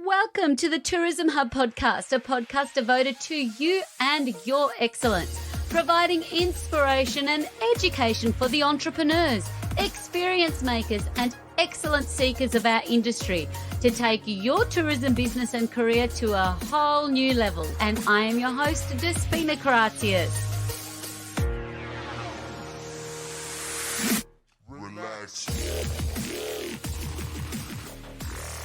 Welcome to the Tourism Hub podcast, a podcast devoted to you and your excellence, providing inspiration and education for the entrepreneurs, experience makers, and excellence seekers of our industry to take your tourism business and career to a whole new level. And I am your host, Despina Hiatus. Relax.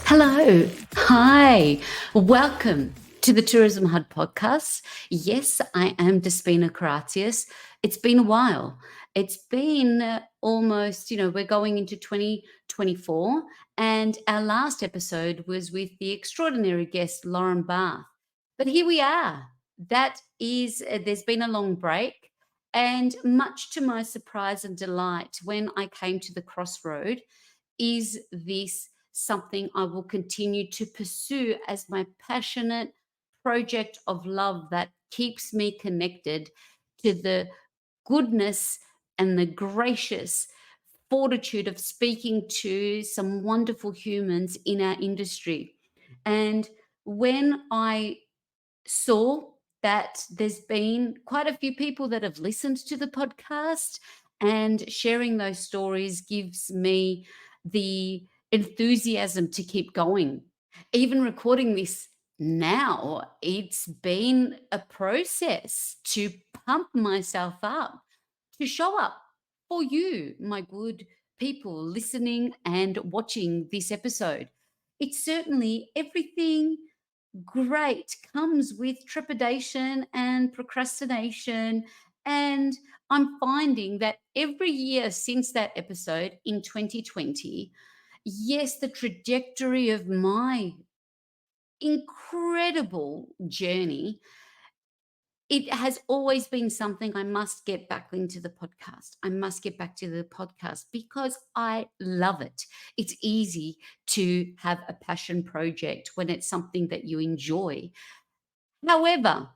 Hello. Hi. Welcome to the Tourism Hub podcast. Yes, I am Despina Hiatus. It's been a while. It's been almost, we're going into 2024, and our last episode was with the extraordinary guest, Lauren Barth. But here we are. There's been a long break, and much to my surprise and delight, when I came to the crossroad, is this something I will continue to pursue as my passionate project of love that keeps me connected to the goodness and the gracious fortitude of speaking to some wonderful humans in our industry. And when I saw that there's been quite a few people that have listened to the podcast, and sharing those stories gives me the enthusiasm to keep going. Even recording this now, it's been a process to pump myself up, to show up for you, my good people listening and watching this episode. It's certainly everything great comes with trepidation and procrastination. And I'm finding that every year since that episode in 2020, yes, the trajectory of my incredible journey, it has always been something I must get back into the podcast. I must get back to the podcast because I love it. It's easy to have a passion project when it's something that you enjoy. However,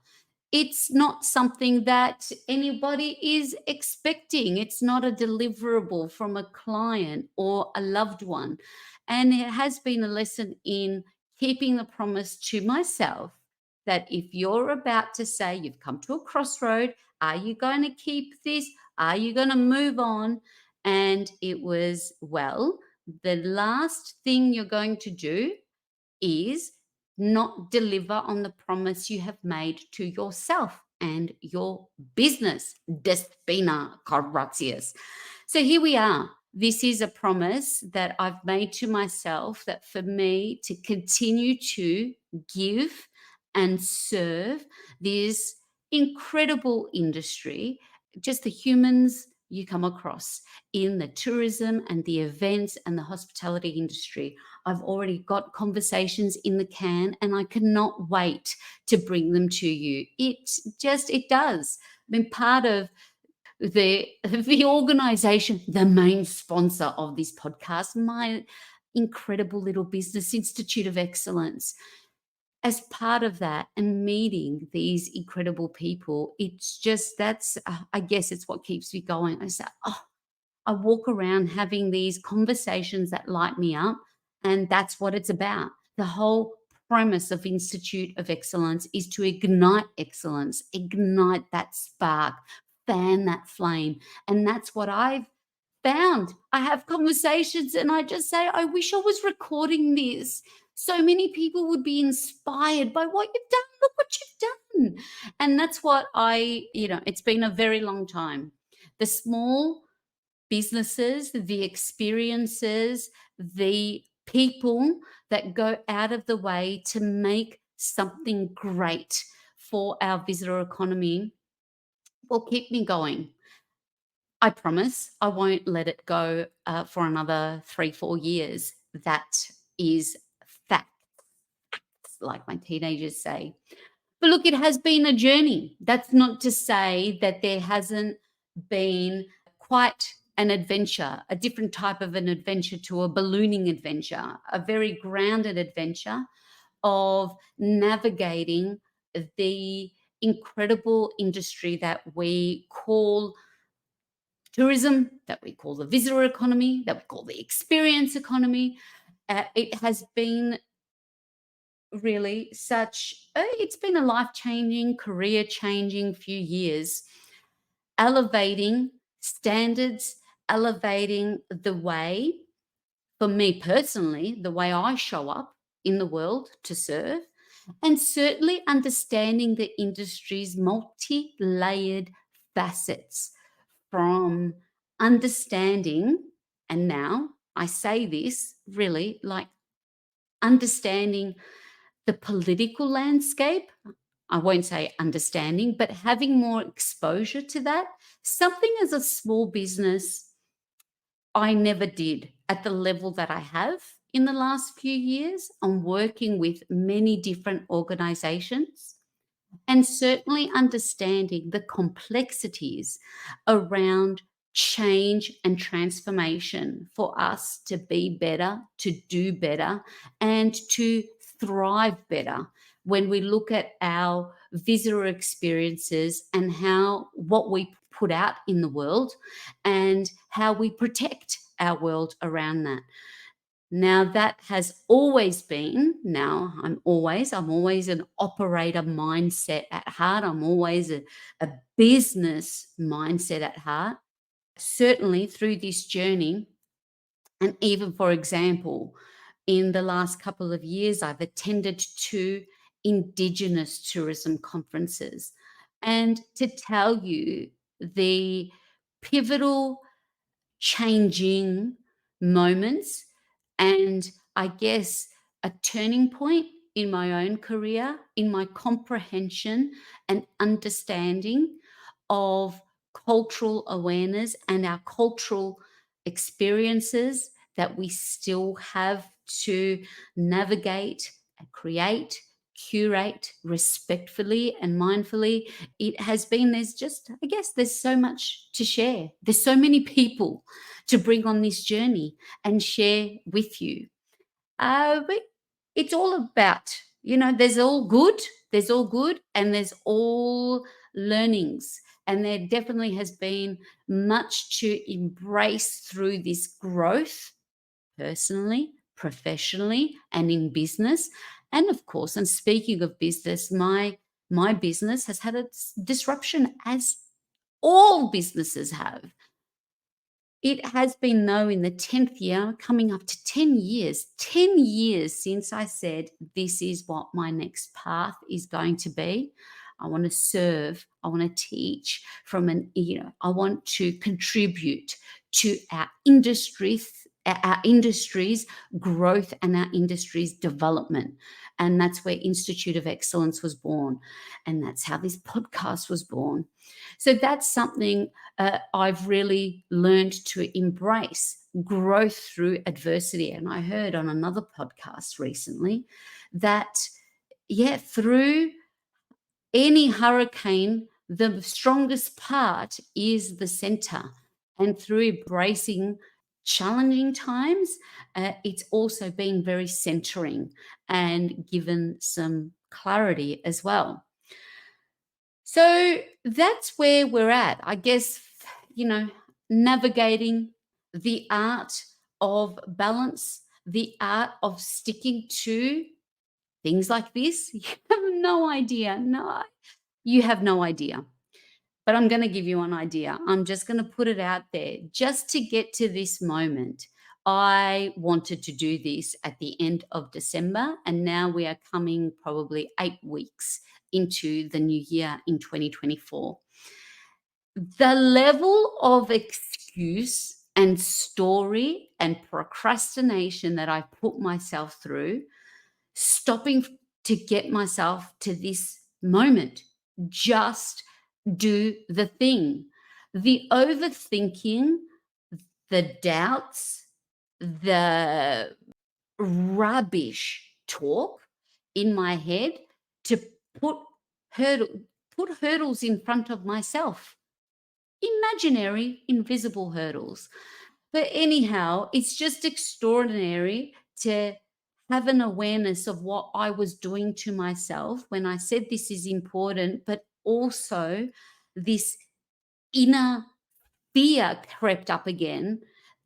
it's not something that anybody is expecting. It's not a deliverable from a client or a loved one. And it has been a lesson in keeping the promise to myself that if you're about to say you've come to a crossroad, are you going to keep this? Are you going to move on? And it was, well, the last thing you're going to do is not deliver on the promise you have made to yourself and your business. Despina Hiatus. So here we are. This is a promise that I've made to myself, that for me to continue to give and serve this incredible industry, just the humans you come across in the tourism and the events and the hospitality industry. I've already got conversations in the can, and I cannot wait to bring them to you. It does. I've been part of the organization, the main sponsor of this podcast, my incredible little business, Institute of Excellence. As part of that and meeting these incredible people, it's just I guess it's what keeps me going. I say, I walk around having these conversations that light me up, and that's what it's about. The whole premise of Institute of Excellence is to ignite excellence, ignite that spark, fan that flame. And that's what I've found. I have conversations and I just say, I wish I was recording this. So many people would be inspired by what you've done. Look what you've done. And that's what it's been a very long time. The small businesses, the experiences, the people that go out of the way to make something great for our visitor economy will keep me going. I promise I won't let it go for another 3-4 years. That is fact, like my teenagers say. But look, it has been a journey. That's not to say that there hasn't been quite an adventure, a different type of an adventure to a ballooning adventure, a very grounded adventure of navigating the incredible industry that we call tourism, that we call the visitor economy, that we call the experience economy. It has been really such, it's been a life changing, career changing few years, elevating standards, elevating the way, for me personally, the way I show up in the world to serve, and certainly understanding the industry's multi layered facets, from understanding, and now I say this really like understanding the political landscape. I won't say understanding, but having more exposure to that. Something as a small business I never did at the level that I have in the last few years. I'm working with many different organizations, and certainly understanding the complexities around change and transformation for us to be better, to do better, and to thrive better when we look at our visitor experiences and how what we put out in the world and how we protect our world around that. Now that has always been, now I'm always an operator mindset at heart. I'm always a business mindset at heart. Certainly through this journey, and even for example, in the last couple of years, I've attended two Indigenous tourism conferences. And to tell you the pivotal changing moments, and I guess a turning point in my own career, in my comprehension and understanding of cultural awareness and our cultural experiences that we still have to navigate and create, curate respectfully and mindfully. It has been, there's just, I guess, there's so much to share. There's so many people to bring on this journey and share with you. But it's all about, there's all good, and there's all learnings. And there definitely has been much to embrace through this growth, personally, professionally, and in business. And of course, and speaking of business, my business has had its disruption, as all businesses have. It has been, though, in the 10th year, coming up to 10 years since I said, this is what my next path is going to be. I want to serve, I want to teach I want to contribute to our industry's growth and our industry's development. And that's where Institute of Excellence was born. And that's how this podcast was born. So that's something I've really learned to embrace, growth through adversity. And I heard on another podcast recently that, yeah, through any hurricane, the strongest part is the center. And through embracing challenging times, it's also been very centering and given some clarity as well. So that's where we're at. I guess, navigating the art of balance, the art of sticking to things like this. You have no idea. No, you have no idea. But I'm going to give you an idea. I'm just going to put it out there. Just to get to this moment, I wanted to do this at the end of December, and now we are coming probably 8 weeks into the new year in 2024. The level of excuse and story and procrastination that I put myself through, stopping to get myself to this moment, just do the thing. The overthinking, the doubts, the rubbish talk in my head to put hurdle, put hurdles in front of myself. Imaginary, invisible hurdles. But anyhow, it's just extraordinary to have an awareness of what I was doing to myself when I said this is important, but also this inner fear crept up again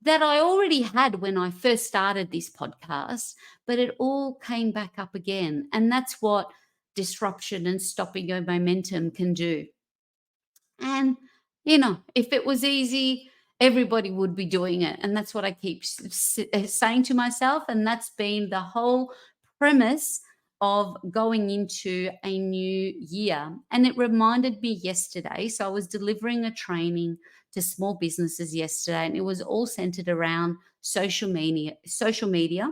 that I already had when I first started this podcast, but it all came back up again. And that's what disruption and stopping your momentum can do. And, if it was easy, everybody would be doing it. And that's what I keep saying to myself. And that's been the whole premise of going into a new year. And it reminded me yesterday. So I was delivering a training to small businesses yesterday, and it was all centered around social media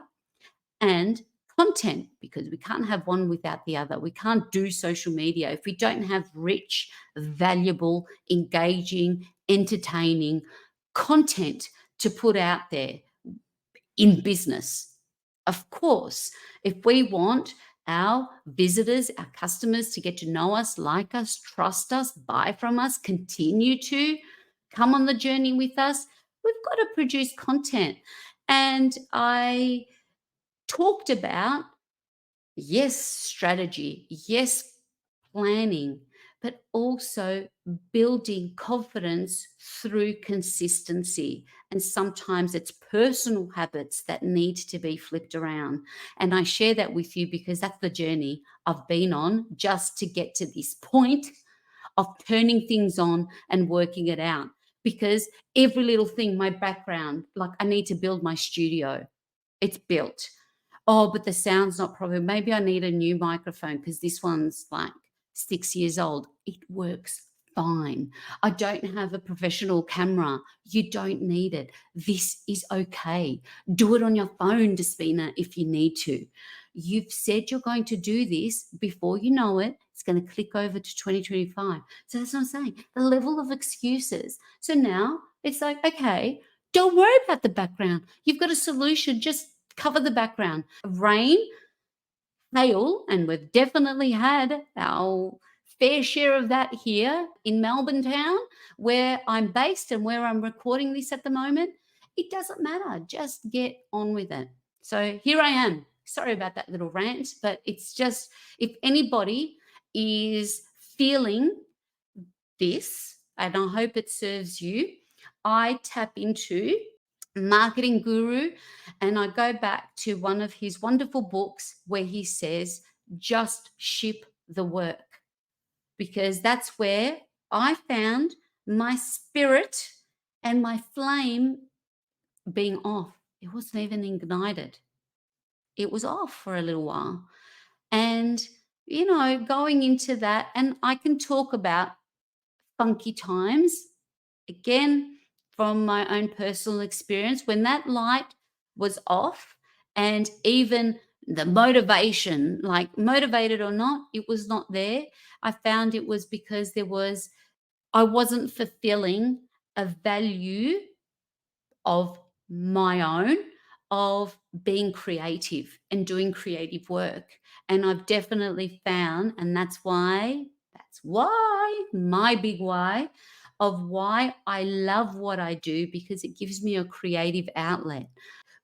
and content, because we can't have one without the other. We can't do social media if we don't have rich, valuable, engaging, entertaining content to put out there in business. Of course, if we want our visitors, our customers to get to know us, like us, trust us, buy from us, continue to come on the journey with us, we've got to produce content. And I talked about, yes, strategy, yes, planning, but also building confidence through consistency. And sometimes it's personal habits that need to be flipped around. And I share that with you because that's the journey I've been on just to get to this point of turning things on and working it out. Because every little thing, my background, like I need to build my studio, it's built. Oh, but the sound's not proper. Maybe I need a new microphone because this one's like 6 years old. It works fine. I don't have a professional camera. You don't need it. This is okay. Do it on your phone, Despina, if you need to. You've said you're going to do this. Before you know it, it's going to click over to 2025. So that's what I'm saying. The level of excuses. So now it's like, okay, don't worry about the background. You've got a solution. Just cover the background. Rain, hail, and we've definitely had our fair share of that here in Melbourne town, where I'm based and where I'm recording this at the moment. It doesn't matter. Just get on with it. So here I am. Sorry about that little rant, but it's just, if anybody is feeling this, and I hope it serves you, I tap into marketing guru, and I go back to one of his wonderful books where he says, just ship the work, because that's where I found my spirit and my flame being off. It wasn't even ignited, it was off for a little while. And, going into that, and I can talk about funky times again from my own personal experience. When that light was off, and even the motivation, like motivated or not, it was not there. I found it was because I wasn't fulfilling a value of my own, of being creative and doing creative work. And I've definitely found, and that's why my big why of why I love what I do, because it gives me a creative outlet.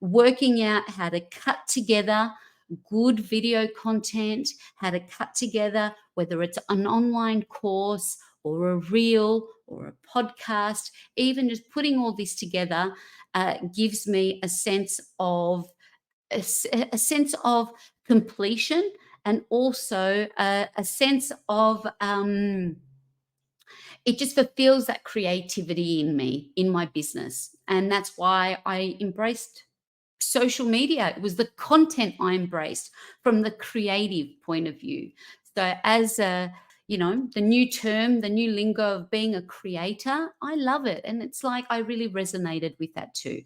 Working out how to cut together good video content, how to cut together, whether it's an online course or a reel or a podcast, even just putting all this together gives me a sense of completion, and also a sense of it just fulfills that creativity in me, in my business. And that's why I embraced social media. It was the content I embraced from the creative point of view. So as the new term, the new lingo of being a creator, I love it. And it's like I really resonated with that too.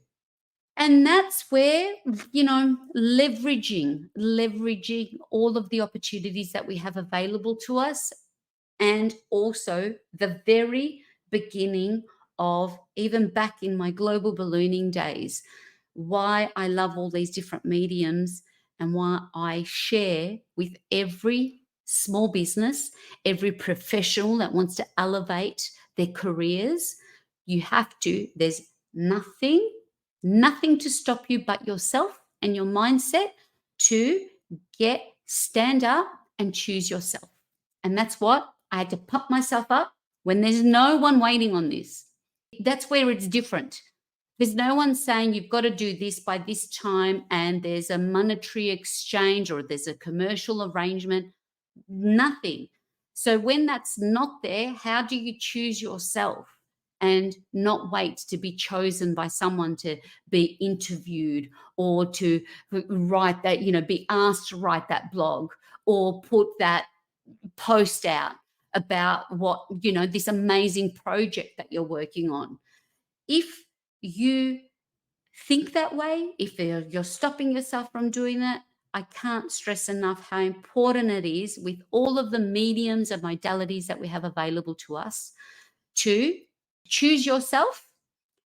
And that's where, leveraging all of the opportunities that we have available to us, and also the very beginning of, even back in my global ballooning days, why I love all these different mediums, and why I share with every small business, every professional that wants to elevate their careers. There's nothing to stop you but yourself and your mindset to stand up and choose yourself. And that's what I had to pump myself up when there's no one waiting on this. That's where it's different. There's no one saying you've got to do this by this time and there's a monetary exchange or there's a commercial arrangement. Nothing. So when that's not there, how do you choose yourself and not wait to be chosen by someone to be interviewed or to write that, be asked to write that blog or put that post out about what, this amazing project that you're working on? If you think that way, if you're stopping yourself from doing that, I can't stress enough how important it is with all of the mediums and modalities that we have available to us to choose yourself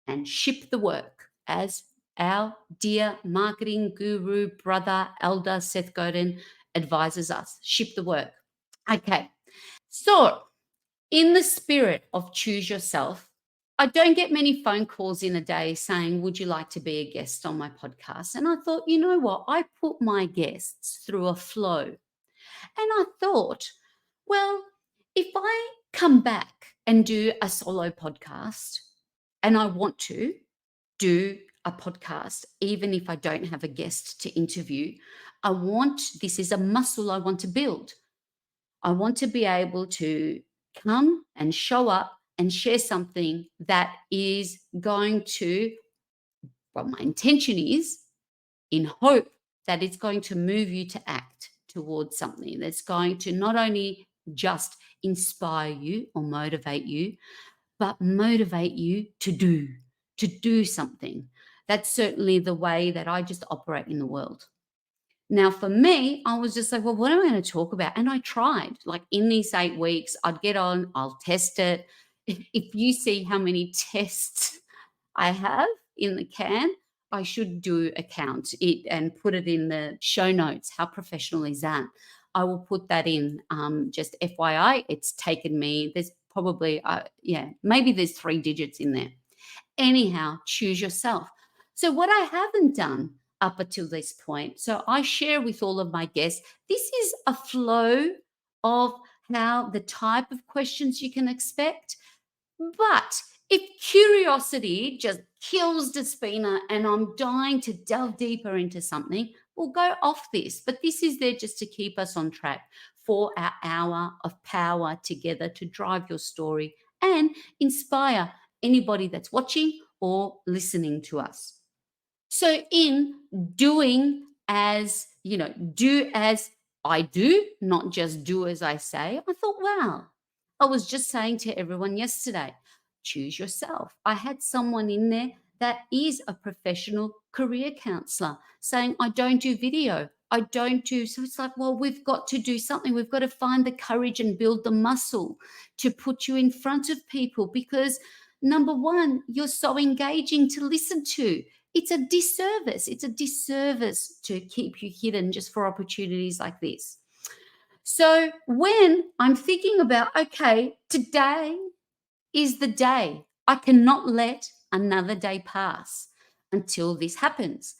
and ship the work, as our dear marketing guru, brother, elder Seth Godin advises us. Ship the work. Okay. So, in the spirit of choose yourself, I don't get many phone calls in a day saying, would you like to be a guest on my podcast? And I thought, you know what? I put my guests through a flow. And I thought, well, if I come back and do a solo podcast, and I want to do a podcast, even if I don't have a guest to interview, this is a muscle I want to build. I want to be able to come and show up and share something that is going to, well, my intention is in hope that it's going to move you to act towards something that's going to not only just inspire you or motivate you, but motivate you to do something. That's certainly the way that I just operate in the world. Now, for me, I was just like, well, what am I going to talk about? And I tried, like in these 8 weeks, I'd get on, I'll test it. If you see how many tests I have in the can, I should do a count it and put it in the show notes. How professional is that? I will put that in. Just FYI, it's taken me, there's probably, maybe there's 3 digits in there. Anyhow, choose yourself. So, what I haven't done up until this point, so I share with all of my guests, this is a flow of how the type of questions you can expect. But if curiosity just kills Despina and I'm dying to delve deeper into something, we'll go off this. But this is there just to keep us on track for our hour of power together to drive your story and inspire anybody that's watching or listening to us. So, in doing as, do as I do, not just do as I say, I thought, wow, I was just saying to everyone yesterday, choose yourself. I had someone in there that is a professional career counselor saying, I don't do video. I don't do. So it's like, well, we've got to do something. We've got to find the courage and build the muscle to put you in front of people because, number one, you're so engaging to listen to. It's a disservice. It's a disservice to keep you hidden just for opportunities like this. So when I'm thinking about, okay, today is the day. I cannot let another day pass until this happens.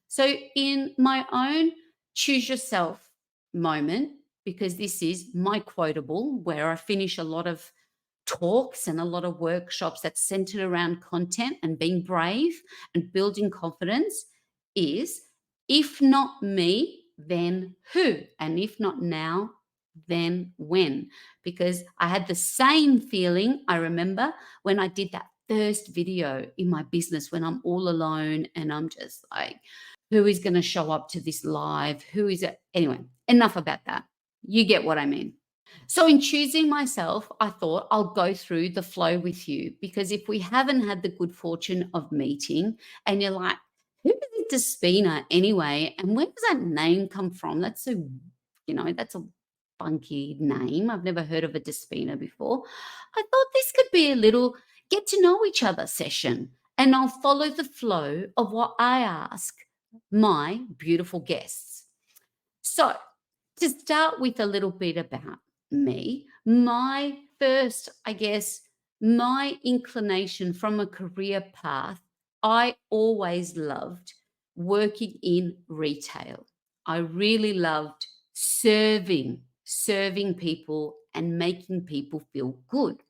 So in my own choose yourself moment, because this is my quotable where I finish a lot of talks and a lot of workshops that's centered around content and being brave and building confidence is, if not me, then who? And if not now, then when? Because I had the same feeling, I remember, when I did that first video in my business when I'm all alone and I'm just like, who is going to show up to this live? Who is it? Anyway, enough about that. You get what I mean. So, in choosing myself, I thought I'll go through the flow with you because if we haven't had the good fortune of meeting and you're like, who is Despina anyway? And where does that name come from? That's that's a funky name. I've never heard of a Despina before. I thought this could be a little get to know each other session and I'll follow the flow of what I ask my beautiful guests. So, to start with a little bit about me, my first, I guess, my inclination from a career path, I always loved working in retail. I really loved serving people and making people feel good.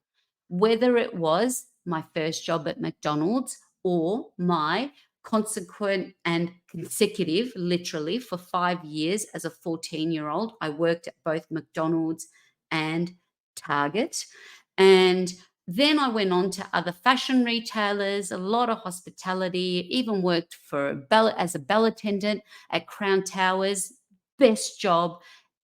Whether it was my first job at McDonald's or my consequent and consecutive, literally for 5 years as a 14-year-old, I worked at both McDonald's and Target. And then I went on to other fashion retailers, a lot of hospitality, even worked for as a bell attendant at Crown Towers. Best job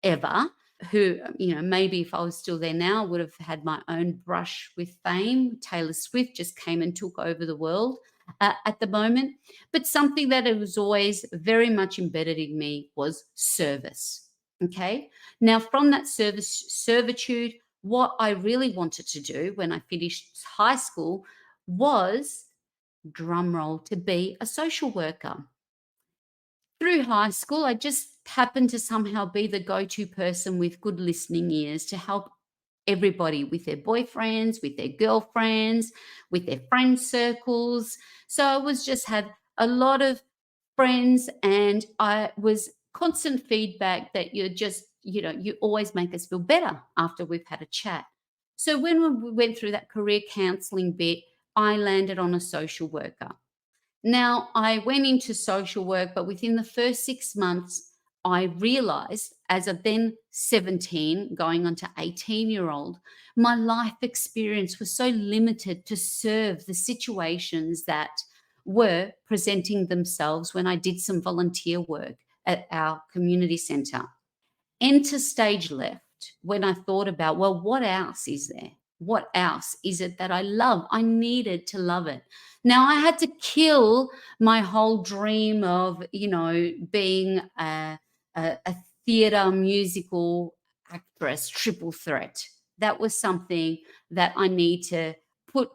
ever. Who, maybe if I was still there now, would have had my own brush with fame. Taylor Swift just came and took over the world at the moment. But something that it was always very much embedded in me was service. Okay. Now, from that servitude, what I really wanted to do when I finished high school was, drum roll, to be a social worker. Through high school, I just happened to somehow be the go-to person with good listening ears to help everybody with their boyfriends, with their girlfriends, with their friend circles. So I was just had a lot of friends, and I was constant feedback that you always make us feel better after we've had a chat. So when we went through that career counseling bit, I landed on a social worker. Now, I went into social work, but within the first 6 months, I realized as a then 17, going on to 18-year-old, my life experience was so limited to serve the situations that were presenting themselves when I did some volunteer work at our community centre. Enter stage left when I thought about, well, what else is there? What else is it that I love? I needed to love it. Now I had to kill my whole dream of, being a theatre musical actress, triple threat. That was something that I need to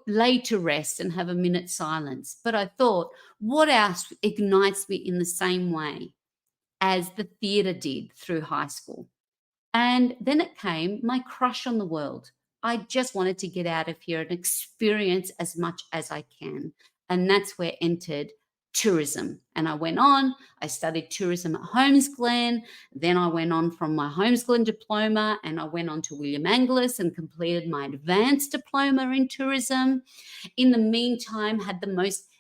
lay to rest and have a minute silence. But I thought, what else ignites me in the same way as the theatre did through high school? And then it came my crush on the world. I just wanted to get out of here and experience as much as I can. And that's where entered tourism. And I went on, I studied tourism at Holmes Glen. Then I went on from my Holmes Glen diploma and I went on to William Angliss and completed my advanced diploma in tourism. In the meantime, had the most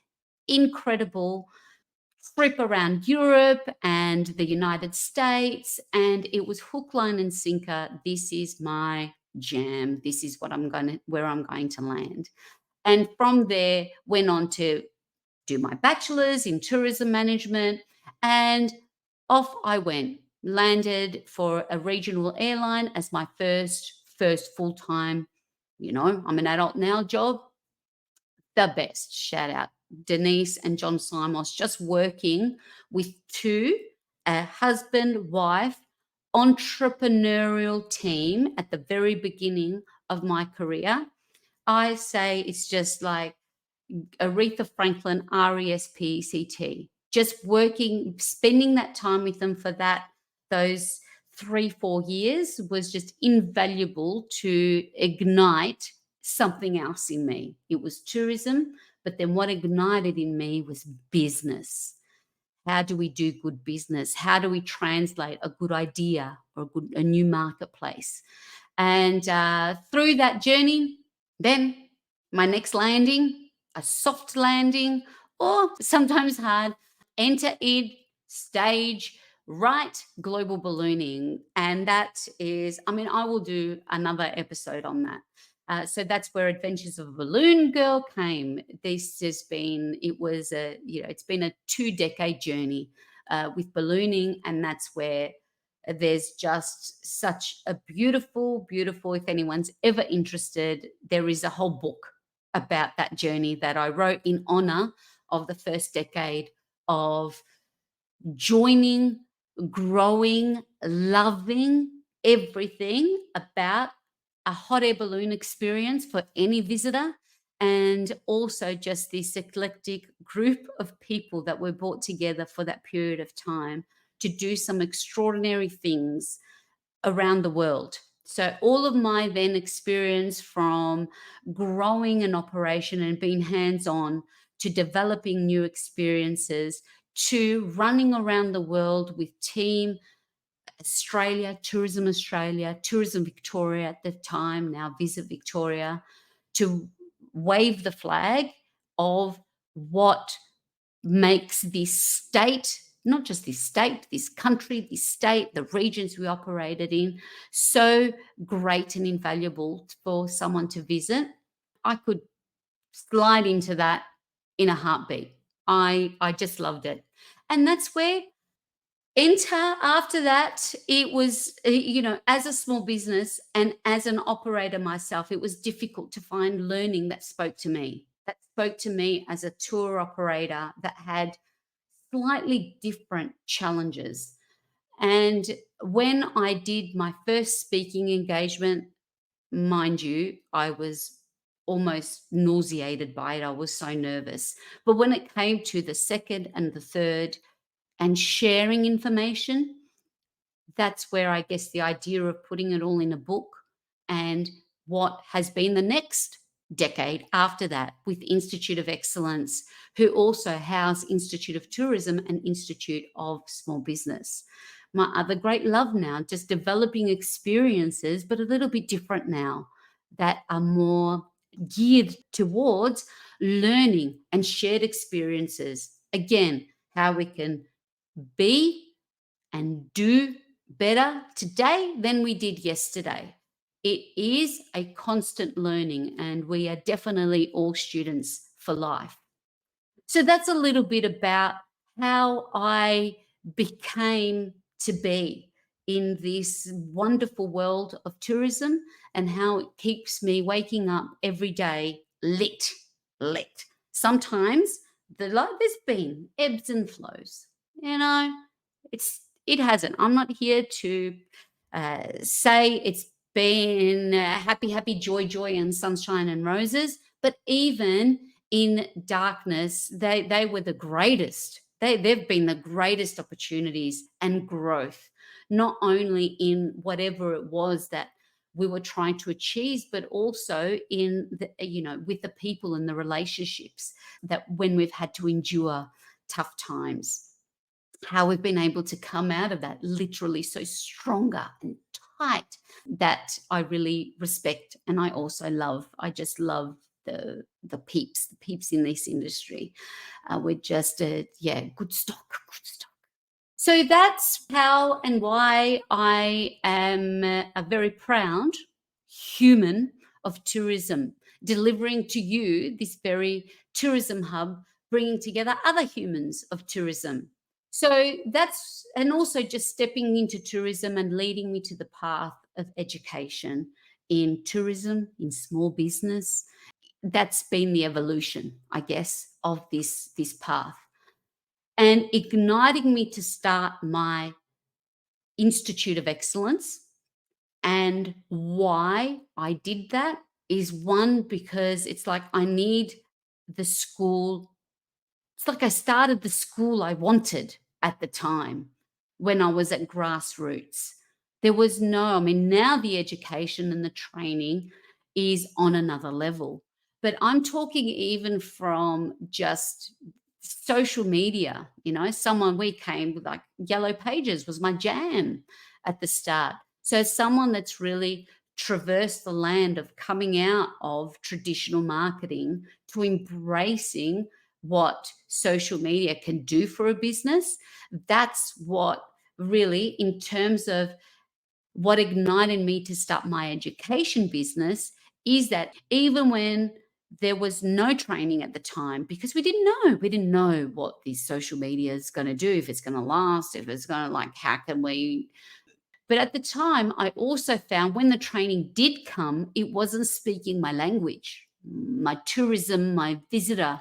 incredible trip around Europe and the United States, and it was hook, line, and sinker. This is my jam. This is where I'm going to land. And from there, went on to do my bachelor's in tourism management, and off I went. Landed for a regional airline as my first full time. I'm an adult now job, the best. Shout out Denise and John Simos, just working with two, a husband, wife, entrepreneurial team at the very beginning of my career. I say it's just like Aretha Franklin, RESPECT. Just working, spending that time with them for those 3-4 years was just invaluable to ignite something else in me. It was tourism, but then what ignited in me was business. How do we do good business? How do we translate a good idea or a new marketplace? And through that journey, then my next landing, a soft landing, or sometimes hard, enter id, stage, right, global ballooning. And that is, I will do another episode on that. So that's where Adventures of a Balloon Girl came. It's been a 2-decade journey with ballooning, and that's where there's just such a beautiful, beautiful, if anyone's ever interested, there is a whole book about that journey that I wrote in honor of the first decade of joining, growing, loving everything about a hot air balloon experience for any visitor, and also just this eclectic group of people that were brought together for that period of time to do some extraordinary things around the world. So all of my then experience from growing an operation and being hands-on to developing new experiences to running around the world with Team Australia, Tourism Victoria at the time, now Visit Victoria, to wave the flag of what makes this state, not just this state, this country, this state, the regions we operated in, so great and invaluable for someone to visit. I could slide into that in a heartbeat. I just loved it. And that's where enter after that, it was, as a small business and as an operator myself, it was difficult to find learning that spoke to me, as a tour operator that had slightly different challenges. And when I did my first speaking engagement, mind you, I was almost nauseated by it. I was so nervous. But when it came to the second and the third and sharing information, that's where I guess the idea of putting it all in a book and what has been the next decade after that with Institute of Excellence, who also house Institute of Tourism and Institute of Small Business. My other great love now, just developing experiences, but a little bit different now, that are more geared towards learning and shared experiences. Again, how we can be and do better today than we did yesterday. It is a constant learning, and we are definitely all students for life. So that's a little bit about how I became to be in this wonderful world of tourism and how it keeps me waking up every day lit. Sometimes there's been ebbs and flows, you know, it hasn't. I'm not here to say it's been happy, joy, and sunshine and roses. But even in darkness, they were the greatest. They've been the greatest opportunities and growth, not only in whatever it was that we were trying to achieve, but also in with the people and the relationships that when we've had to endure tough times, how we've been able to come out of that literally so stronger and tight, that I really respect and I also love. I just love the peeps in this industry. We're just good stock, good stock. So that's how and why I am a very proud human of tourism, delivering to you this very tourism hub, bringing together other humans of tourism. So that's, and also just stepping into tourism and leading me to the path of education in tourism, in small business. That's been the evolution, I guess, of this path. And igniting me to start my Institute of Excellence. And why I did that is, one, because it's like I need the school. It's like I started the school I wanted at the time when I was at grassroots. There was no, I mean, now the education and the training is on another level. But I'm talking even from just social media, we came with like Yellow Pages was my jam at the start. So someone that's really traversed the land of coming out of traditional marketing to embracing what social media can do for a business. That's what really, in terms of what ignited me to start my education business, is that even when there was no training at the time, because we didn't know what this social media is going to do, if it's going to last, if it's going to, like, how can we. But at the time, I also found when the training did come, it wasn't speaking my language, my tourism, my visitor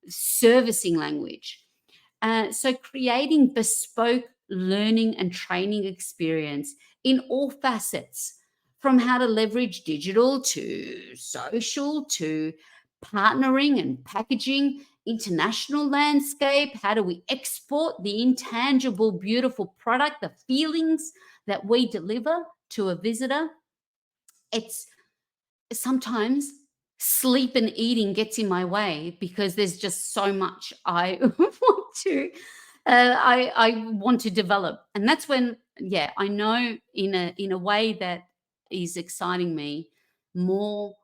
servicing language. So creating bespoke learning and training experience in all facets, from how to leverage digital to social to partnering and packaging, international landscape. How do we export the intangible, beautiful product, the feelings that we deliver to a visitor? It's sometimes sleep and eating gets in my way because there's just so much I I want to develop, and that's when, I know, in a way that is exciting me more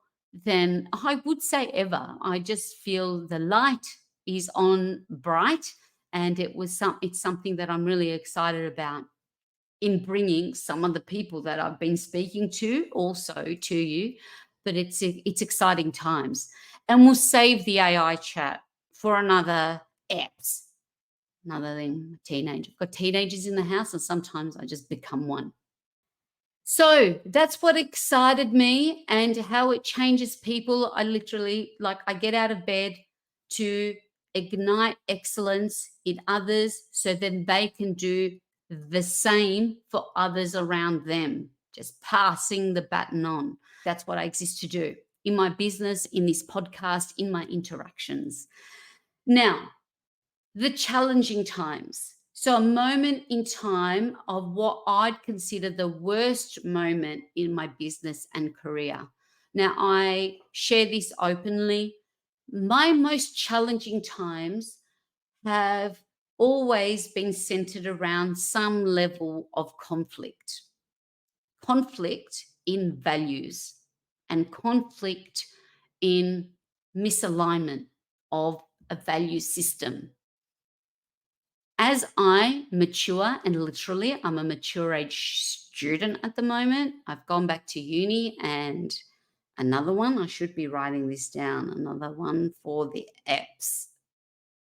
than I would say ever. I just feel the light is on bright, and it's something that I'm really excited about in bringing some of the people that I've been speaking to also to you. But it's exciting times, and we'll save the AI chat for another apps. Another thing, teenage. I've got teenagers in the house, and sometimes I just become one. So that's what excited me and how it changes people. I literally, like, I get out of bed to ignite excellence in others so then they can do the same for others around them, just passing the baton on. That's what I exist to do in my business, in this podcast, in my interactions. Now, the challenging times. So, a moment in time of what I'd consider the worst moment in my business and career. Now, I share this openly. My most challenging times have always been centered around some level of conflict in values, and conflict in misalignment of a value system. As I mature, and literally I'm a mature age student at the moment, I've gone back to uni, and another one, I should be writing this down, another one for the apps.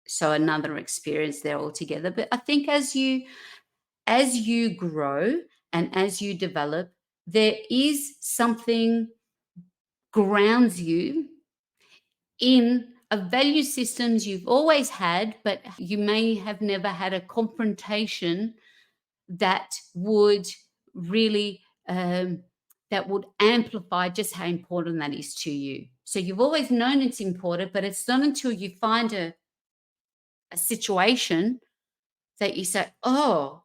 So another experience there altogether. But I think as you grow and as you develop, there is something grounds you in a value systems you've always had, but you may have never had a confrontation that would really that would amplify just how important that is to you. So you've always known it's important, but it's not until you find a situation that you say, oh,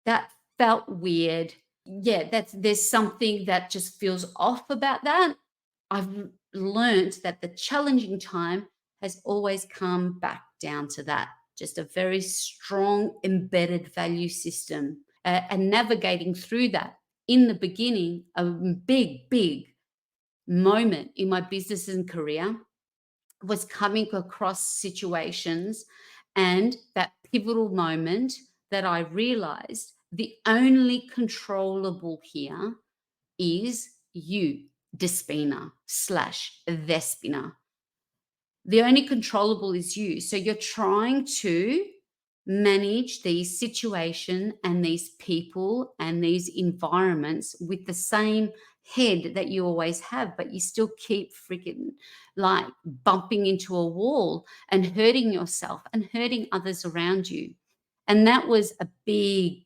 that felt weird. Yeah, there's something that just feels off about that. I've learned that the challenging time has always come back down to that, just a very strong embedded value system, and navigating through that. In the beginning, a big moment in my business and career was coming across situations, and that pivotal moment that I realized the only controllable here is you, Despina slash Vespina. The only controllable is you. So you're trying to manage these situations and these people and these environments with the same head that you always have, but you still keep freaking like bumping into a wall and hurting yourself and hurting others around you. And that was a big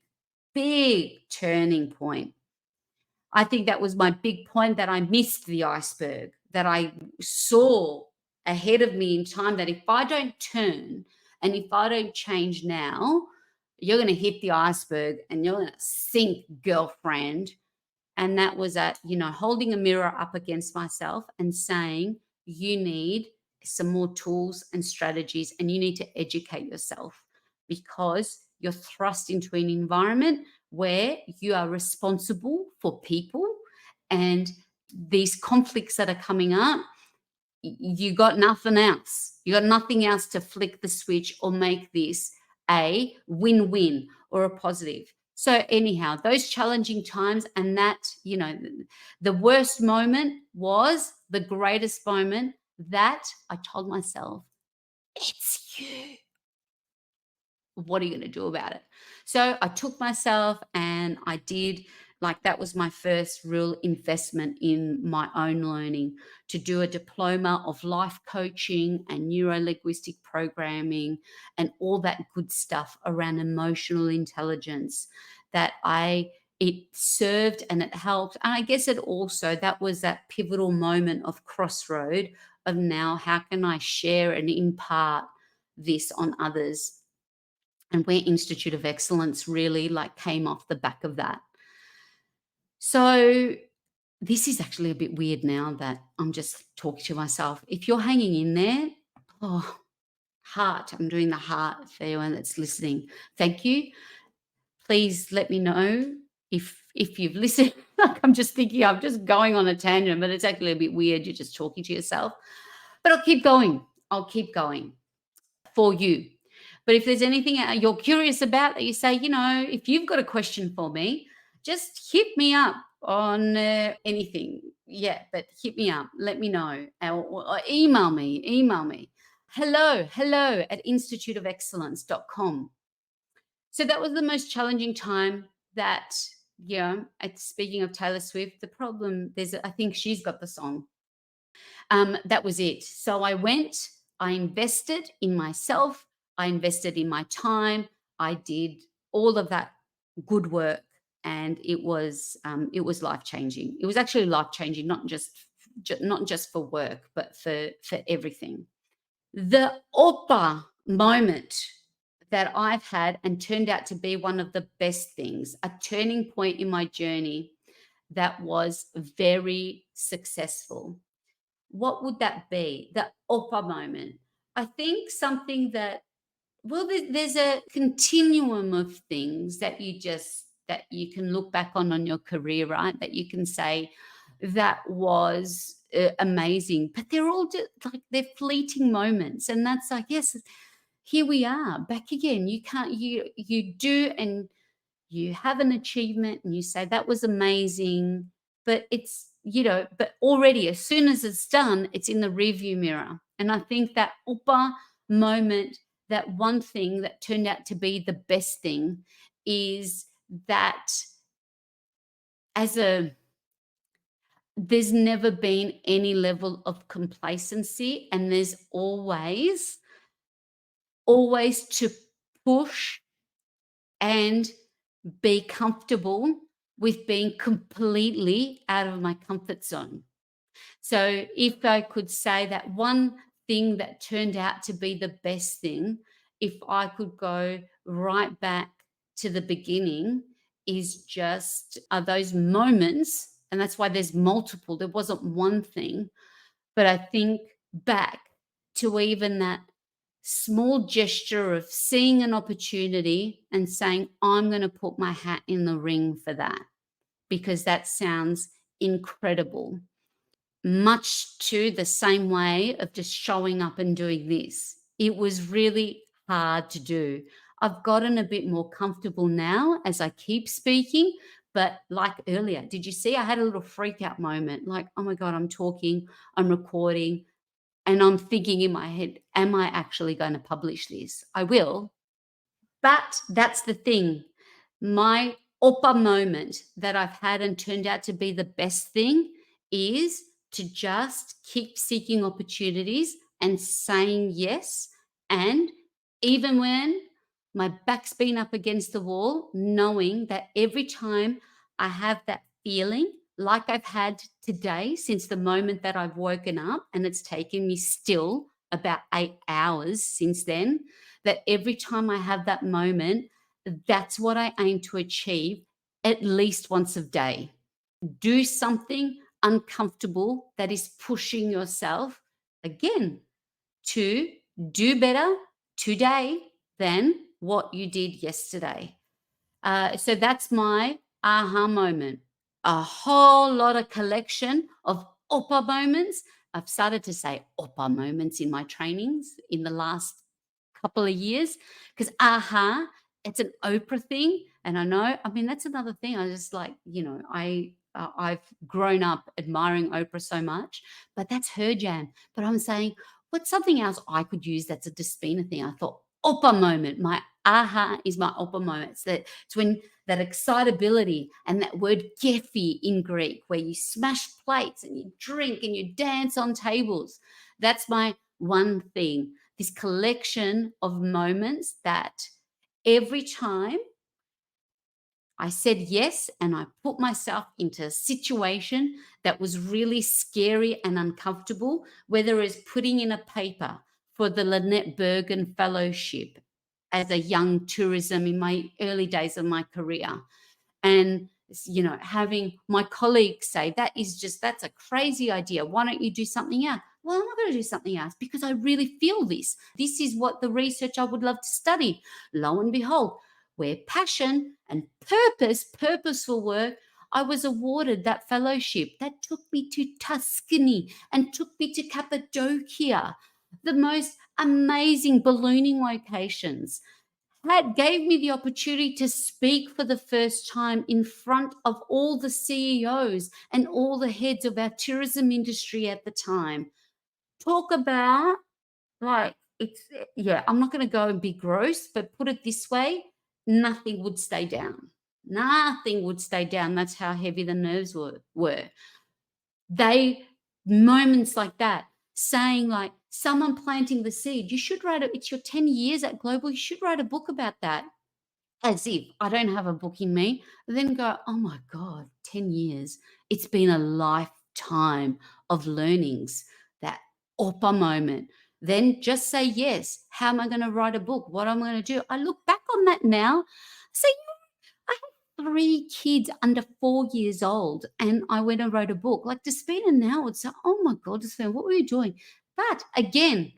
turning point. I think that was my big point, that I missed the iceberg, that I saw ahead of me in time, that if I don't turn and if I don't change now, you're going to hit the iceberg and you're going to sink, girlfriend. And that was holding a mirror up against myself and saying, you need some more tools and strategies, and you need to educate yourself, because you're thrust into an environment where you are responsible for people, and these conflicts that are coming up, you got nothing else. You got nothing else to flick the switch or make this a win-win or a positive. So anyhow, those challenging times, and that, the worst moment was the greatest moment, that I told myself, it's you. What are you going to do about it? So I took myself and I did, like, that was my first real investment in my own learning, to do a diploma of life coaching and neuro-linguistic programming and all that good stuff around emotional intelligence, that it served and it helped. And I guess it also, that was that pivotal moment of crossroad of, now how can I share and impart this on others? And where Institute of Excellence really came off the back of that. So this is actually a bit weird now that I'm just talking to myself. If you're hanging in there, heart, I'm doing the heart for anyone that's listening. Thank you. Please let me know if you've listened. I'm just thinking, I'm just going on a tangent, but it's actually a bit weird. You're just talking to yourself. But I'll keep going. for you. But if there's anything you're curious about that you say, if you've got a question for me, just hit me up on anything. Yeah, but hit me up. Let me know. Or email me. Email me. Hello at instituteofexcellence.com. So that was the most challenging time that, speaking of Taylor Swift, the problem, I think she's got the song. That was it. So I went, I invested in myself, I invested in my time, I did all of that good work, and it was life changing. It was actually life changing, not just for work, but for everything. The Opa moment that I've had and turned out to be one of the best things, a turning point in my journey that was very successful. What would that be? The Opa moment. I think something that, well, there's a continuum of things that you can look back on your career, right? That you can say that was amazing, but they're all just like they're fleeting moments, and that's like, yes, here we are back again. You can't you do, and you have an achievement and you say that was amazing, but but already as soon as it's done, it's in the rearview mirror. And I think that Upa moment, that one thing that turned out to be the best thing, is that as a there's never been any level of complacency, and there's always to push and be comfortable with being completely out of my comfort zone. So, if I could say that one thing that turned out to be the best thing, if I could go right back to the beginning, is just are those moments. And that's why there's multiple. There wasn't one thing, but I think back to even that small gesture of seeing an opportunity and saying, I'm going to put my hat in the ring for that, because that sounds incredible. Much to the same way of just showing up and doing this. It was really hard to do. I've gotten a bit more comfortable now as I keep speaking. But like earlier, did you see I had a little freak out moment? Like, oh my God, I'm talking, I'm recording, and I'm thinking in my head, am I actually going to publish this? I will. But that's the thing. My Opa moment that I've had and turned out to be the best thing is to just keep seeking opportunities and saying yes. And even when my back's been up against the wall, knowing that every time I have that feeling like I've had today, since the moment that I've woken up, and it's taken me still about 8 hours since then, that every time I have that moment, that's what I aim to achieve at least once a day. Do something uncomfortable that is pushing yourself again to do better today than what you did yesterday. So that's my aha moment. A whole lot of collection of Opa moments. I've started to say Opa moments in my trainings in the last couple of years, because aha, it's an Oprah thing. And I mean, that's another thing. I just like, I've grown up admiring Oprah so much, but that's her jam. But I'm saying, what's something else I could use that's a Despina thing? I thought, Opa moment. My aha is my Opa moment. It's when that excitability and that word gefi in Greek, where you smash plates and you drink and you dance on tables. That's my one thing. This collection of moments that every time I said yes and I put myself into a situation that was really scary and uncomfortable, whether it's putting in a paper for the Lynette Bergen Fellowship as a young tourism in my early days of my career. And having my colleagues say that's a crazy idea. Why don't you do something else? Well, I'm not going to do something else because I really feel this. This is what the research I would love to study. Lo and behold, where passion and purposeful work, I was awarded that fellowship that took me to Tuscany and took me to Cappadocia. the most amazing ballooning locations, gave me the opportunity to speak for the first time in front of all the CEOs and all the heads of our tourism industry at the time. Talk about, like, it's, yeah, I'm not going to go and be gross, but put it this way, nothing would stay down. Nothing would stay down. That's how heavy the nerves were. They, moments like that, saying, like, someone planting the seed, you should write it. It's your 10 years at Global. You should write a book about that. As if I don't have a book in me. Then go, oh my God, 10 years. It's been a lifetime of learnings. That upper moment. Then just say yes. How am I going to write a book? What am I going to do? I look back on that now. Say, I had 3 kids under 4 years old, and I went and wrote a book. Like Despina now would say, oh my God, Despina, what were you doing? But again,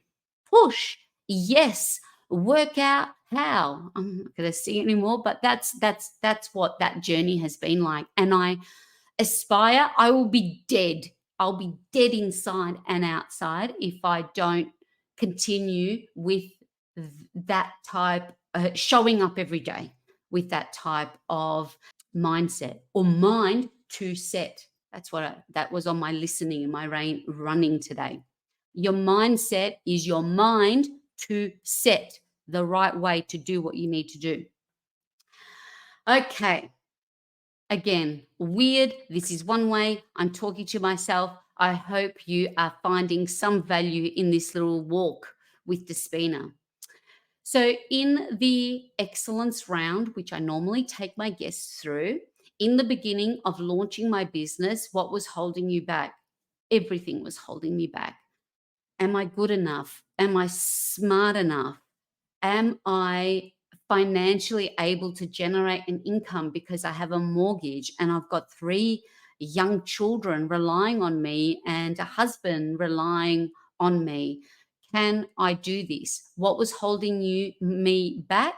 push, yes, work out how. I'm not going to see anymore, but that's what that journey has been like. And I aspire, I will be dead. I'll be dead inside and outside if I don't continue with that type, showing up every day with that type of mindset, or mind to set. That was on my listening and my running today. Your mindset is your mind to set the right way to do what you need to do. Okay. Again, weird. This is one way I'm talking to myself. I hope you are finding some value in this little walk with Despina. So, in the excellence round, which I normally take my guests through, in the beginning of launching my business, what was holding you back? Everything was holding me back. Am I good enough? Am I smart enough? Am I financially able to generate an income because I have a mortgage and I've got 3 young children relying on me and a husband relying on me? Can I do this? What was holding me back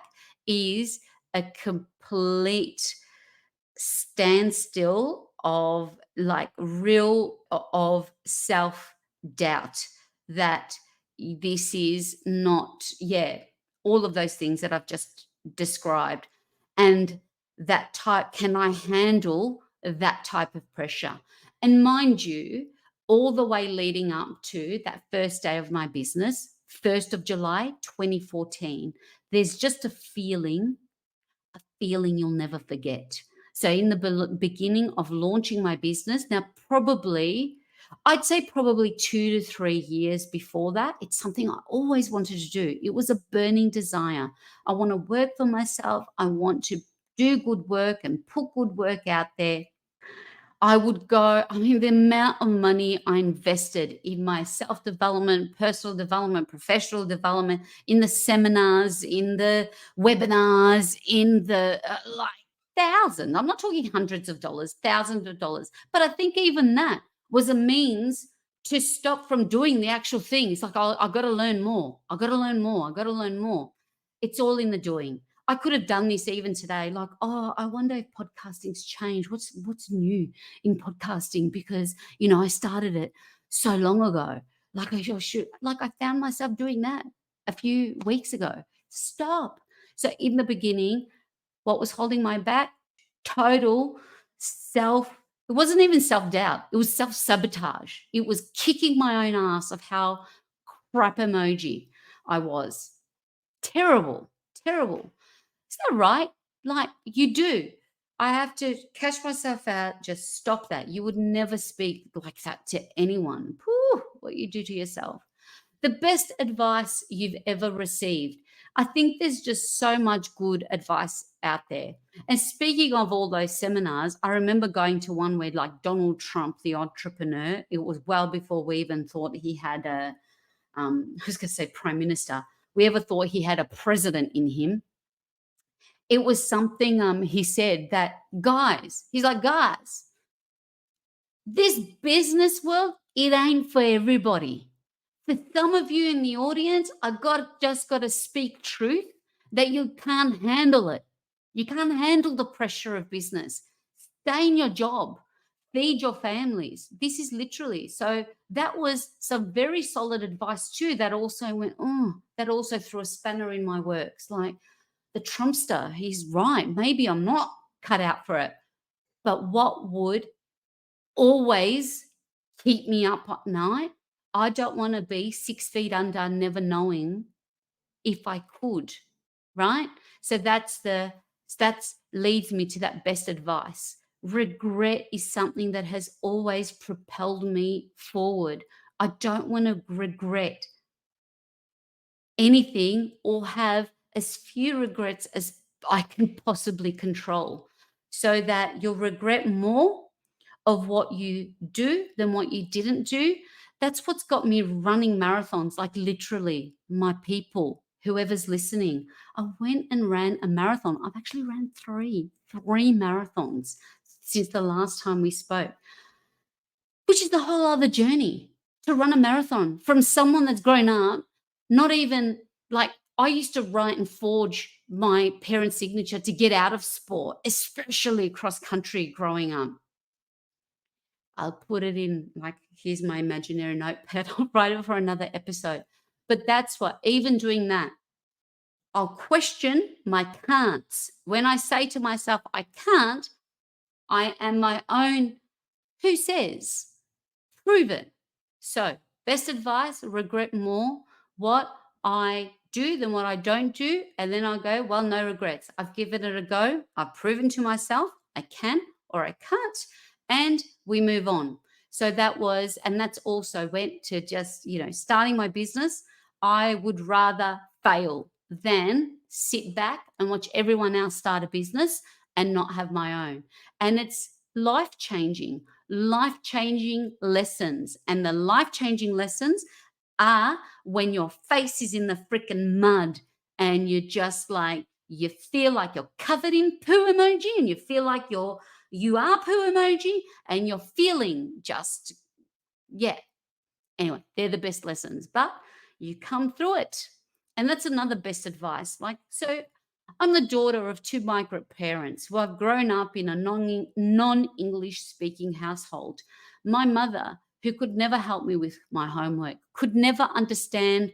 is a complete standstill of, like, real of self doubt that this is not, yeah, all of those things that I've just described. And that type, can I handle that type of pressure? And mind you, all the way leading up to that first day of my business, 1st of July 2014, there's just a feeling you'll never forget. So, in the beginning of launching my business, now I'd say probably 2 to 3 years before that, it's something I always wanted to do. It was a burning desire. I want to work for myself. I want to do good work and put good work out there. I would go, I mean, the amount of money I invested in my self development, personal development, professional development, in the seminars, in the webinars, in the like thousands. I'm not talking hundreds of dollars, thousands of dollars. But I think even that was a means to stop from doing the actual thing. It's like, I've got to learn more. I've got to learn more. I've got to learn more. It's all in the doing. I could have done this even today. Like, oh, I wonder if podcasting's changed. What's new in podcasting? Because I started it so long ago. Like, I found myself doing that a few weeks ago. Stop. So in the beginning, what was holding my back? Total self. It wasn't even self doubt. It was self sabotage. It was kicking my own ass of how crap emoji I was. Terrible, terrible. Is that right? Like, you do. I have to catch myself out, just stop that. You would never speak like that to anyone. Whew, what you do to yourself. The best advice you've ever received. I think there's just so much good advice out there. And speaking of all those seminars, I remember going to one where, like, Donald Trump, the entrepreneur, it was well before we even thought he had I was going to say prime minister. We ever thought he had a president in him. It was something he said that, he's like, guys, this business world, it ain't for everybody. For some of you in the audience, just got to speak truth that you can't handle it. You can't handle the pressure of business. Stay in your job. feed your families. This is literally. So that was some very solid advice too. That also went, oh, that also threw a spanner in my works. Like, the Trumpster, he's right. Maybe I'm not cut out for it. But what would always keep me up at night? I don't want to be 6 feet under, never knowing if I could, right? So that's leads me to that best advice. Regret is something that has always propelled me forward. I don't want to regret anything or have as few regrets as I can possibly control, so that you'll regret more of what you do than what you didn't do. That's what's got me running marathons, like literally, my people, whoever's listening. I went and ran a marathon. I've actually ran three marathons since the last time we spoke, which is the whole other journey to run a marathon from someone that's grown up, not even like I used to write and forge my parents' signature to get out of sport, especially cross country growing up. I'll put it in, like, here's my imaginary notepad. I'll write it for another episode. But that's what, even doing that, I'll question my can'ts. When I say to myself, I can't, I am my own, who says? Prove it. So, best advice, regret more what I do than what I don't do. And then I'll go, well, no regrets. I've given it a go. I've proven to myself I can or I can't. And we move on. So that was, and that's also went to just, starting my business. I would rather fail than sit back and watch everyone else start a business and not have my own. And it's life changing lessons. And the life changing lessons are when your face is in the freaking mud and you're just like, you feel like you're covered in poo emoji and you feel like you are poo emoji and you're feeling just, yeah. Anyway, they're the best lessons, but you come through it. And that's another best advice. Like, so I'm the daughter of two migrant parents who have grown up in a non-English speaking household. My mother, who could never help me with my homework, could never understand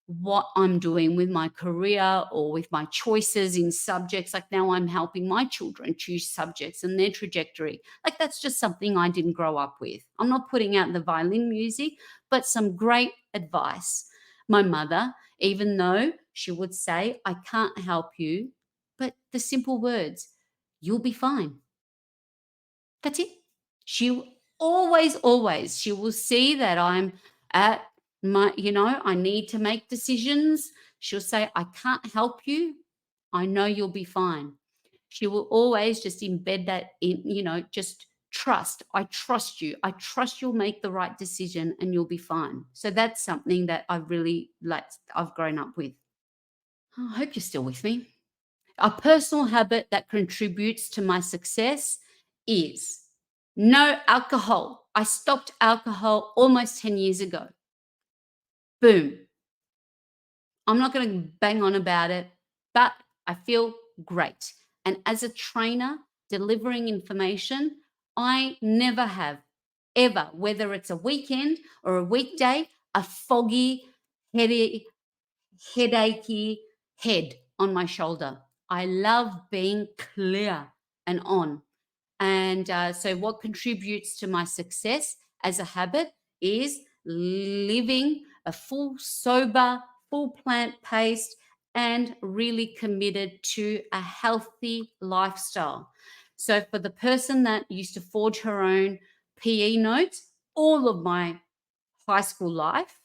what I'm doing with my career or with my choices in subjects. Like, now I'm helping my children choose subjects and their trajectory. Like, that's just something I didn't grow up with. I'm not putting out the violin music, but some great advice. My mother, even though she would say, I can't help you, but the simple words, you'll be fine. That's it. She always, she will see that I'm at I need to make decisions. She'll say, I can't help you. I know you'll be fine. She will always just embed that in, just trust. I trust you. I trust you'll make the right decision and you'll be fine. So that's something that I really like, I've grown up with. Oh, I hope you're still with me. A personal habit that contributes to my success is no alcohol. I stopped alcohol almost 10 years ago. Boom. I'm not going to bang on about it, but I feel great. And as a trainer delivering information, I never have ever, whether it's a weekend or a weekday, a foggy, headachy head on my shoulder. I love being clear and on. And so, what contributes to my success as a habit is living a full, sober, full plant based, and really committed to a healthy lifestyle. So, for the person that used to forge her own PE notes, all of my high school life,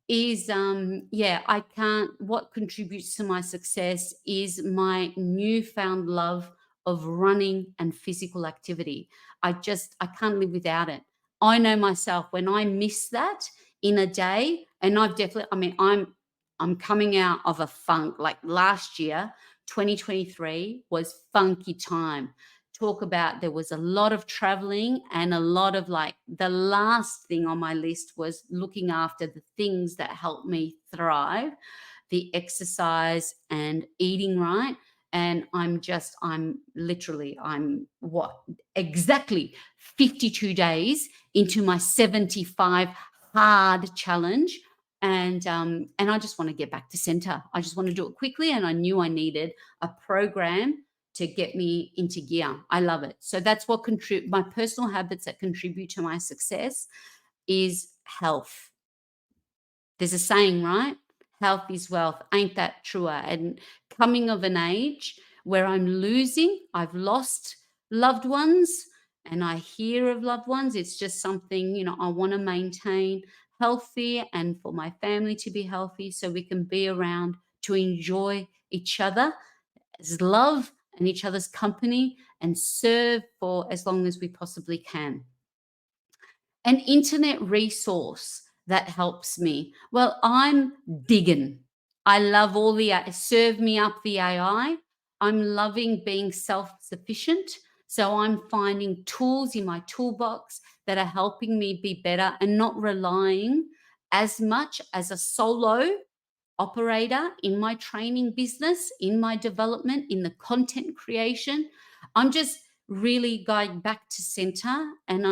is I can't what contributes to my success is my newfound love of running and physical activity. I can't live without it. I know myself, when I miss that in a day, and I've definitely, I'm coming out of a funk. Like, last year 2023 was funky time. Talk about, there was a lot of traveling and a lot of, like, the last thing on my list was looking after the things that help me thrive, the exercise and eating right. And I'm what exactly 52 days into my 75 hard challenge. And I just want to get back to center. I just want to do it quickly. And I knew I needed a program to get me into gear. I love it. So that's what my personal habits that contribute to my success is health. There's a saying, right? Health is wealth. Ain't that truer? And coming of an age where I've lost loved ones and I hear of loved ones, it's just something, I want to maintain healthy and for my family to be healthy so we can be around to enjoy each other as love and each other's company and serve for as long as we possibly can. An internet resource that helps me. Well, I'm digging. I love all the serve me up the AI. I'm loving being self-sufficient. So I'm finding tools in my toolbox that are helping me be better and not relying as much as a solo operator in my training business, in my development, in the content creation. I'm just really going back to center and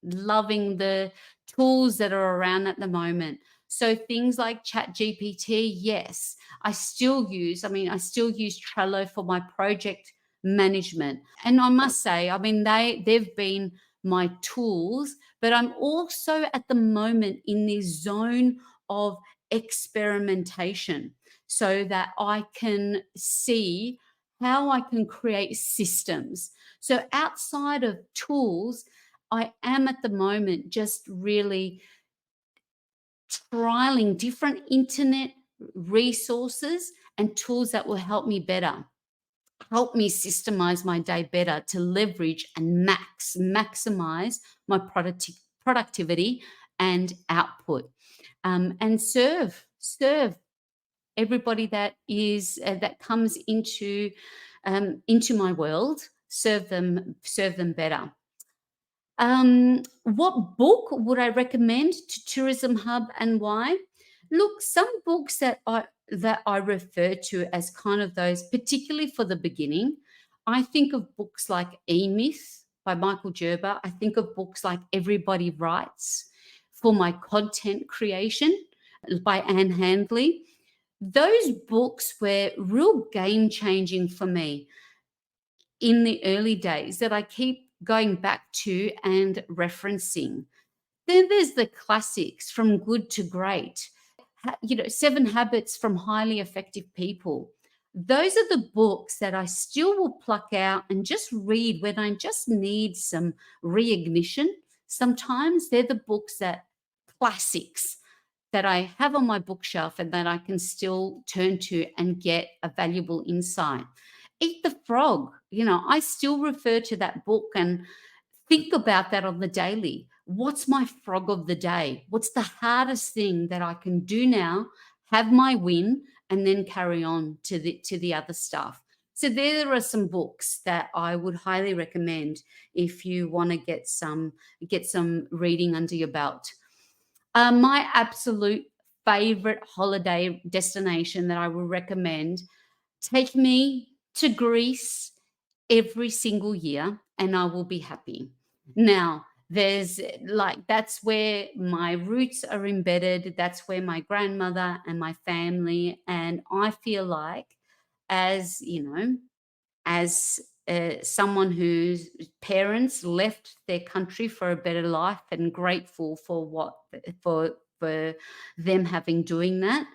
loving the tools that are around at the moment. So things like Chat GPT, yes, I still use Trello for my project management. And I must say, they've been my tools, but I'm also at the moment in this zone of experimentation so that I can see how I can create systems. So outside of tools, I am at the moment just really trialing different internet resources and tools that will help me better, help me systemize my day better to leverage and maximize my productivity and output, and serve everybody that comes into my world. Serve them better. What book would I recommend to Tourism Hub and why? Look, some books that I refer to as kind of those, particularly for the beginning. I think of books like E-Myth by Michael Gerber. I think of books like Everybody Writes for my content creation by Anne Handley. Those books were real game changing for me in the early days that I keep going back to and referencing. Then there's the classics From Good to Great, 7 Habits from Highly Effective People. Those are the books that I still will pluck out and just read when I just need some reignition. Sometimes they're the books classics that I have on my bookshelf and that I can still turn to and get a valuable insight. Eat the Frog, I still refer to that book and think about that on the daily. What's my frog of the day? What's the hardest thing that I can do now, have my win, and then carry on to the other stuff? So there are some books that I would highly recommend if you want to get some reading under your belt. My absolute favorite holiday destination that I will recommend, take me to Greece every single year and I will be happy. Now, that's where my roots are embedded. That's where my grandmother and my family, and I feel like, as as someone whose parents left their country for a better life and grateful for them having doing that.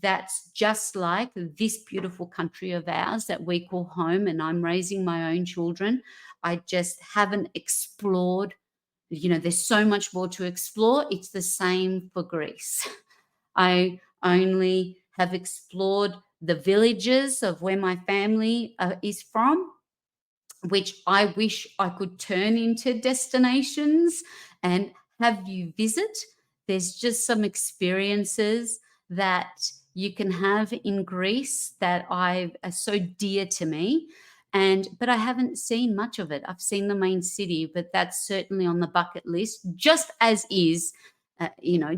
That's just like this beautiful country of ours that we call home, and I'm raising my own children. I just haven't explored. There's so much more to explore. It's the same for Greece. I only have explored the villages of where my family is from, which I wish I could turn into destinations and have you visit. There's just some experiences that you can have in Greece that are so dear to me. But I haven't seen much of it. I've seen the main city, but that's certainly on the bucket list, just as is,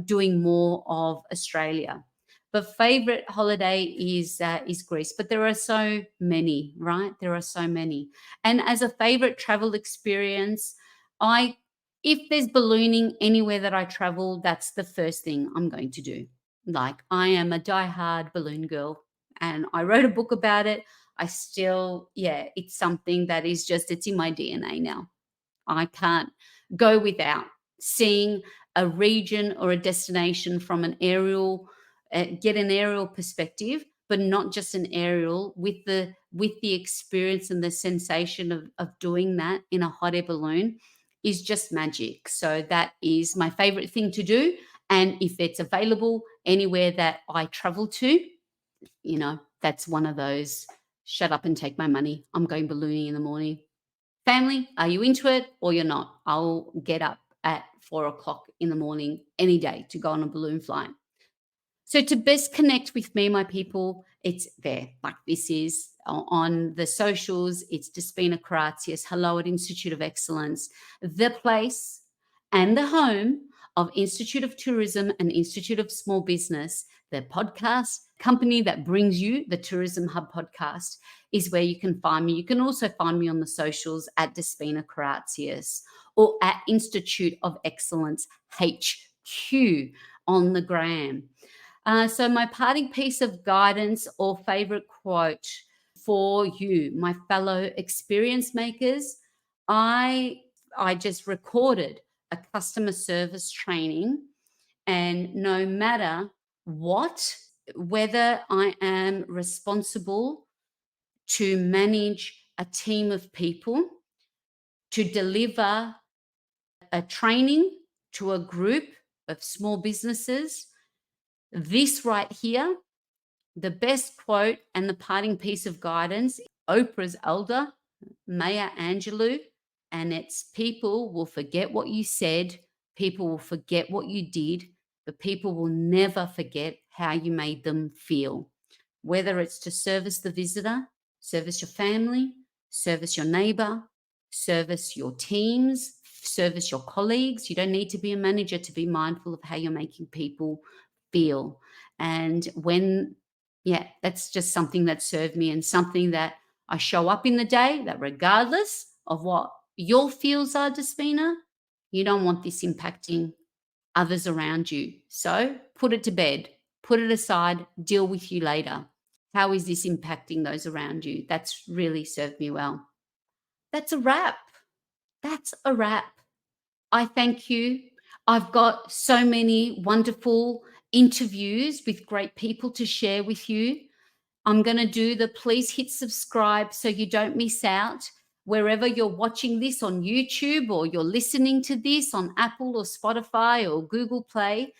doing more of Australia. But favorite holiday is Greece. But there are so many, right? There are so many. And as a favorite travel experience, If there's ballooning anywhere that I travel, that's the first thing I'm going to do. Like, I am a diehard balloon girl, and I wrote a book about it. I still, yeah, it's something that is just, it's in my DNA now. I can't go without seeing a region or a destination from an aerial, get an aerial perspective, but not just an aerial, with the experience and the sensation of doing that in a hot air balloon is just magic. So that is my favorite thing to do. And if it's available anywhere that I travel to, that's one of those shut up and take my money. I'm going ballooning in the morning. Family, are you into it or you're not? I'll get up at 4 o'clock in the morning any day to go on a balloon flight. So to best connect with me, my people, it's there. Like, this is on the socials. It's Despina Caratius, hello at Institute of Excellence, the place and the home of Institute of Tourism and Institute of Small Business. The podcast company that brings you the Tourism Hub podcast is where you can find me. You can also find me on the socials at Despina Caratius or at Institute of Excellence HQ on the gram. So my parting piece of guidance or favorite quote for you, my fellow experience makers, I just recorded a customer service training, and no matter what, whether I am responsible to manage a team of people, to deliver a training to a group of small businesses, this right here, the best quote and the parting piece of guidance, Oprah's elder, Maya Angelou, and it's: people will forget what you said, people will forget what you did, but people will never forget how you made them feel. Whether it's to service the visitor, service your family, service your neighbor, service your teams, service your colleagues. You don't need to be a manager to be mindful of how you're making people feel. And that's just something that served me, and something that I show up in the day, that regardless of what your feels are, Despina, you don't want this impacting others around you. So put it to bed, put it aside, deal with you later. How is this impacting those around you? That's really served me well. That's a wrap. That's a wrap. I thank you. I've got so many wonderful interviews with great people to share with you. I'm going to do the please hit subscribe so you don't miss out. Wherever you're watching this, on YouTube, or you're listening to this on Apple or Spotify or Google Play,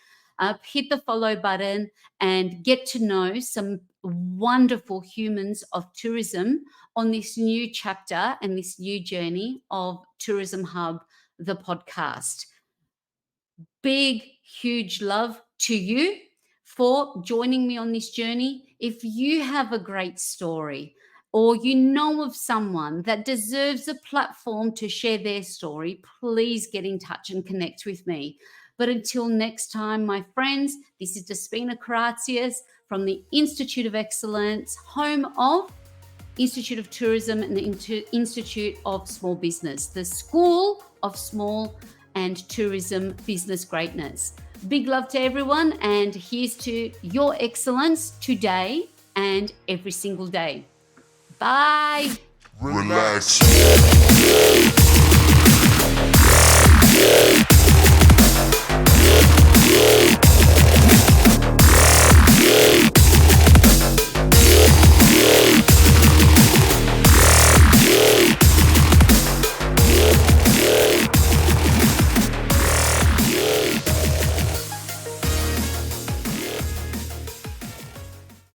hit the follow button and get to know some wonderful humans of tourism on this new chapter and this new journey of Tourism Hub, the podcast. Big, huge love to you for joining me on this journey. If you have a great story, or you know of someone that deserves a platform to share their story, please get in touch and connect with me. But until next time, my friends, this is Despina Caratius from the Institute of Excellence, home of Institute of Tourism and the Institute of Small Business, the School of Small and Tourism Business Greatness. Big love to everyone, and here's to your excellence today and every single day. Bye. Relax.